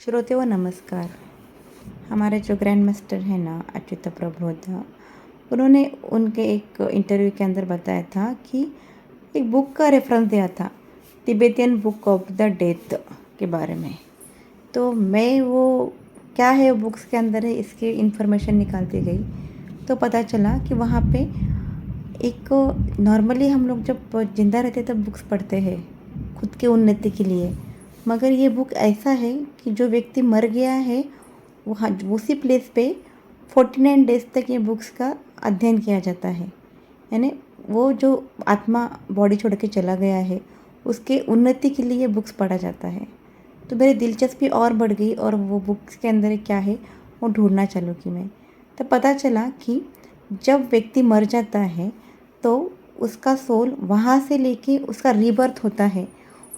श्रोते व नमस्कार। हमारे जो ग्रैंड मास्टर हैं ना अच्युत प्रभुदा, उन्होंने उनके एक इंटरव्यू के अंदर बताया था कि एक बुक का रेफरेंस दिया था, तिबेतियन बुक ऑफ द डेथ के बारे में। तो मैं वो क्या है वो बुक्स के अंदर है इसकी इन्फॉर्मेशन निकालती गई, तो पता चला कि वहाँ पे एक नॉर्मली हम लोग जब ज़िंदा रहते तब बुक्स पढ़ते हैं खुद के उन्नति के लिए, मगर ये बुक ऐसा है कि जो व्यक्ति मर गया है वहाँ उसी प्लेस पे 49 डेज तक ये बुक्स का अध्ययन किया जाता है। यानी वो जो आत्मा बॉडी छोड़ के चला गया है उसके उन्नति के लिए बुक्स पढ़ा जाता है। तो मेरी दिलचस्पी और बढ़ गई और वो बुक्स के अंदर क्या है वो ढूंढना चालू की मैं। तो पता चला कि जब व्यक्ति मर जाता है तो उसका सोल वहाँ से लेके उसका रीबर्थ होता है।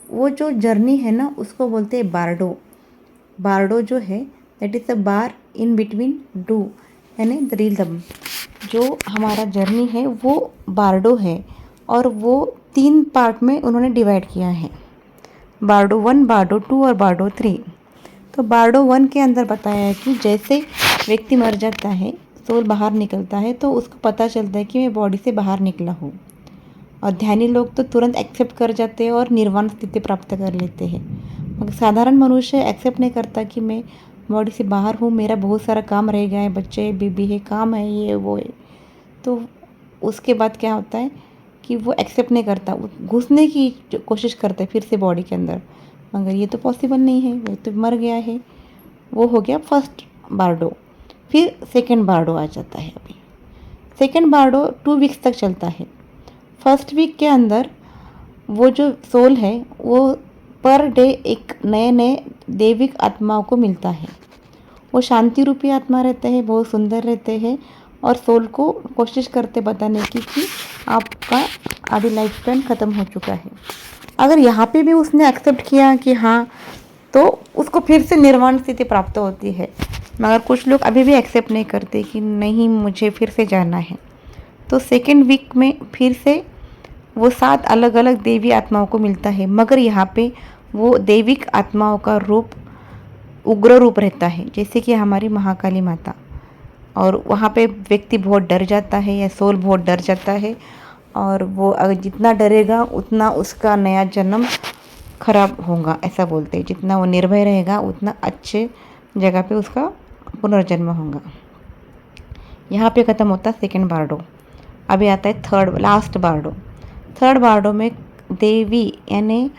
वो जो जर्नी है ना उसको बोलते हैं बारडो। बारडो जो है that is the bar in between do, यानी द रिदम। जो हमारा जर्नी है वो बारडो है और वो 3 पार्ट में उन्होंने डिवाइड किया है, बारडो 1, बारडो 2 और बारडो 3। तो बारडो 1 के अंदर बताया है कि जैसे व्यक्ति मर जाता है, सोल बाहर निकलता है तो उसको पता चलता है कि मैं बॉडी से बाहर निकला हूँ। और ध्यानी लोग तो तुरंत एक्सेप्ट कर जाते हैं और निर्वाण स्थिति प्राप्त कर लेते हैं, मगर साधारण मनुष्य एक्सेप्ट नहीं करता कि मैं बॉडी से बाहर हूँ, मेरा बहुत सारा काम रह गया है, बच्चे बीबी है, काम है, ये वो है। तो उसके बाद क्या होता है कि वो एक्सेप्ट नहीं करता, घुसने की कोशिश करता है फिर से बॉडी के अंदर, मगर ये तो पॉसिबल नहीं है, वो तो मर गया है। वो हो गया फर्स्ट बारडो। फिर सेकेंड बारडो आ जाता है। अभी सेकेंड बारडो 2 वीक्स तक चलता है। फर्स्ट वीक के अंदर वो जो सोल है वो पर डे एक नए नए दैविक आत्माओं को मिलता है। वो शांति रूपी आत्मा रहते हैं, बहुत सुंदर रहते हैं और सोल को कोशिश करते बताने की कि आपका आधी लाइफ स्पैन ख़त्म हो चुका है। अगर यहाँ पे भी उसने एक्सेप्ट किया कि हाँ, तो उसको फिर से निर्वाण स्थिति प्राप्त होती है। मगर कुछ लोग अभी भी एक्सेप्ट नहीं करते कि नहीं, मुझे फिर से जाना है। तो सेकेंड वीक में फिर से वो 7 अलग अलग देवी आत्माओं को मिलता है, मगर यहाँ पे वो दैविक आत्माओं का रूप उग्र रूप रहता है, जैसे कि हमारी महाकाली माता। और वहाँ पे व्यक्ति बहुत डर जाता है या सोल बहुत डर जाता है, और वो अगर जितना डरेगा उतना उसका नया जन्म खराब होगा, ऐसा बोलते हैं। जितना वो निर्भय रहेगा उतना अच्छे जगह पे उसका पुनर्जन्म होगा। यहाँ पे ख़त्म होता है सेकेंड बारडो। अभी आता है थर्ड लास्ट बारडो। थर्ड बारडो में देवी यानी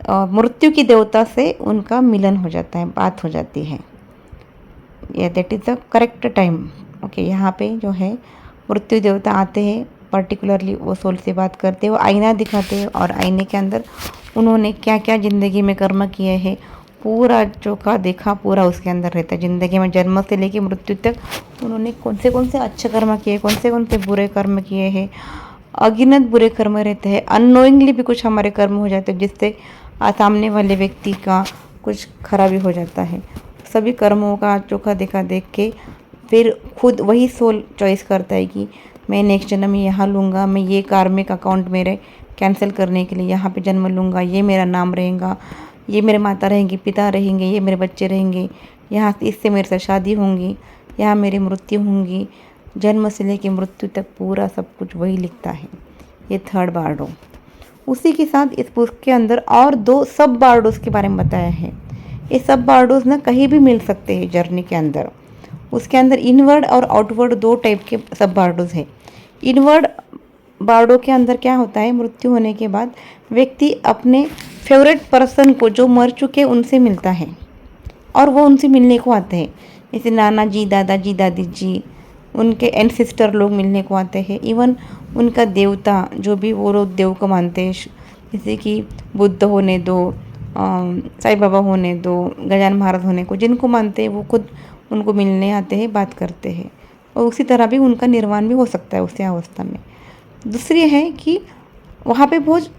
मृत्यु की देवता से उनका मिलन हो जाता है, बात हो जाती है। या that is the correct time. Okay, यहाँ पे जो है मृत्यु देवता आते हैं, पर्टिकुलरली वो सोल से बात करते हैं, वो आईना दिखाते हैं और आईने के अंदर उन्होंने क्या क्या ज़िंदगी में कर्म किए हैं पूरा चोखा देखा पूरा उसके अंदर रहता है। ज़िंदगी में जन्म से लेके मृत्यु तक उन्होंने कौन से अच्छे कर्म किए, कौन से बुरे कर्म किए हैं। अगिनत बुरे कर्म रहते हैं, अननोइंगली भी कुछ हमारे कर्म हो जाते हैं जिससे सामने वाले व्यक्ति का कुछ खराबी हो जाता है। सभी कर्मों का चोखा देखा देख के फिर खुद वही सोल चॉइस करता है कि मैं नेक्स्ट जन्म में यहाँ लूँगा, मैं ये कार्मिक अकाउंट मेरे कैंसिल करने के लिए यहाँ पे जन्म लूँगा, ये मेरा नाम रहेगा, ये मेरे माता रहेंगी, पिता रहेंगे, ये मेरे बच्चे रहेंगे, यहाँ इससे मेरे साथ शादी होंगी, यहाँ मेरी मृत्यु होंगी। जन्म से लेके मृत्यु तक पूरा सब कुछ वही लिखता है। ये थर्ड बारडो। उसी के साथ इस बुक के अंदर और 2 सब बारडोज के बारे में बताया है। ये सब बारडोज ना कहीं भी मिल सकते हैं जर्नी के अंदर। उसके अंदर इनवर्ड और आउटवर्ड 2 टाइप के सब बारडोज है। इनवर्ड बारडो के अंदर क्या होता है, मृत्यु होने के बाद व्यक्ति अपने फेवरेट पर्सन को जो मर चुके उनसे मिलता है और वो उनसे मिलने को आते हैं। जैसे नाना जी, दादाजी, दादी जी, उनके एंसेस्टर लोग मिलने को आते हैं। इवन उनका देवता जो भी वो लोग देव को मानते हैं, जैसे कि बुद्ध होने दो, साईं बाबा होने दो, गजानन महाराज होने को, जिनको मानते हैं वो खुद उनको मिलने आते हैं, बात करते हैं। और उसी तरह भी उनका निर्वाण भी हो सकता है उसी अवस्था में। दूसरी है कि वहाँ पे बहुत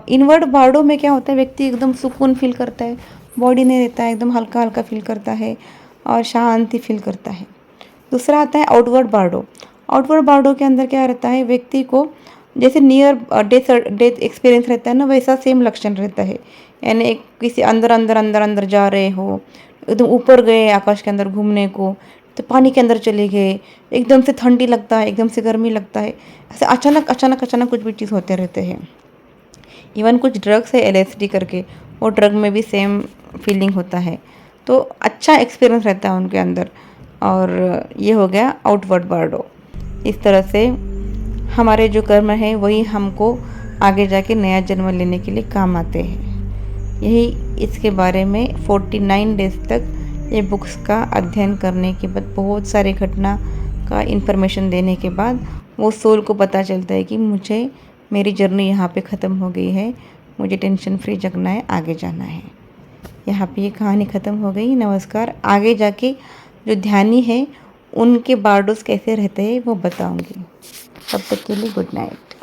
इनवर्ड बारडो में क्या होता है, व्यक्ति एकदम सुकून फील करता है, बॉडी नहीं रहता है, एकदम हल्का हल्का फील करता है और शांति फील करता है। दूसरा आता है आउटवर्ड बारडो। आउटवर्ड बारडो के अंदर क्या रहता है, व्यक्ति को जैसे नियर डेथ डेथ एक्सपीरियंस रहता है ना, वैसा सेम लक्षण रहता है। यानी एक किसी अंदर अंदर अंदर अंदर जा रहे हो, एकदम ऊपर गए आकाश के अंदर घूमने को, तो पानी के अंदर चले गए, एकदम से ठंडी लगता है, एकदम से गर्मी लगता है, ऐसे अचानक अचानक अचानक कुछ भी चीज़ होते रहते हैं। इवन कुछ ड्रग्स है LSD करके, वो ड्रग में भी सेम फीलिंग होता है। तो अच्छा एक्सपीरियंस रहता है उनके अंदर। और ये हो गया आउटवर्ड बार्डो। इस तरह से हमारे जो कर्म है वही हमको आगे जाके नया जन्म लेने के लिए काम आते हैं। यही इसके बारे में 49 डेज तक ये बुक्स का अध्ययन करने के बाद, बहुत सारे घटना का इन्फॉर्मेशन देने के बाद वो सोल को पता चलता है कि मुझे मेरी जर्नी यहाँ पे ख़त्म हो गई है, मुझे टेंशन फ्री जगना है, आगे जाना है। यहाँ पे ये कहानी ख़त्म हो गई। नमस्कार। आगे जाके जो ध्यानी है उनके बारडोस कैसे रहते हैं वो बताऊँगी। तब तक के लिए गुड नाइट।